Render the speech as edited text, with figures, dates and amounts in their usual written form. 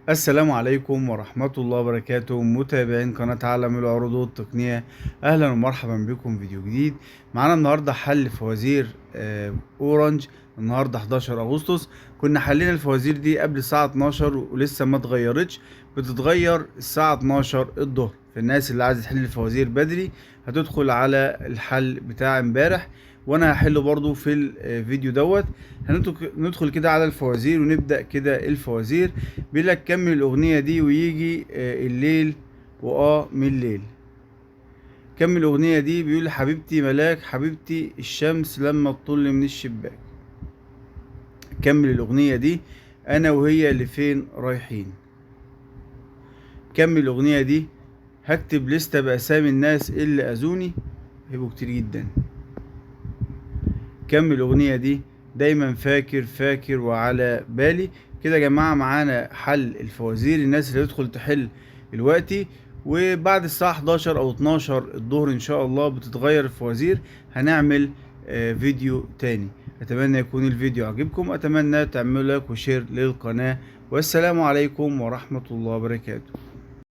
السلام عليكم ورحمة الله وبركاته، متابعين قناة عالم العروض والتقنية. أهلا ومرحبا بكم في فيديو جديد. معانا النهاردة حل فوازير أورنج. النهاردة 11 أغسطس. كنا حلينا الفوازير دي قبل الساعة 12 ولسه ما اتغيرتش، بتتغير الساعة 12 الظهر. فالناس اللي عايزة تحل الفوازير بدري هتدخل على الحل بتاع امبارح، وانا هحله برضو في الفيديو دوت. هندخل كده على الفوازير ونبدأ كده الفوازير. بيقول لك كمل الأغنية دي ويجي الليل من الليل. كمل الأغنية دي. بيقول حبيبتي ملاك، حبيبتي الشمس لما تطل من الشباك. كمل الأغنية دي. أنا وهي لفين رايحين. كمل الأغنية دي. هكتب لستة بأسامي الناس اللي أذوني، هيبقوا كتير جدا. كمل الأغنية دي. دايما فاكر فاكر وعلى بالي. كده يا جماعة معانا حل الفوازير. الناس اللي تدخل تحل دلوقتي، وبعد الساعة 11 أو 12 الظهر إن شاء الله بتتغير الفوازير. هنعمل فيديو تاني. أتمنى يكون الفيديو عجبكم، أتمنى تعملوا لايك وشير للقناة، والسلام عليكم ورحمة الله وبركاته.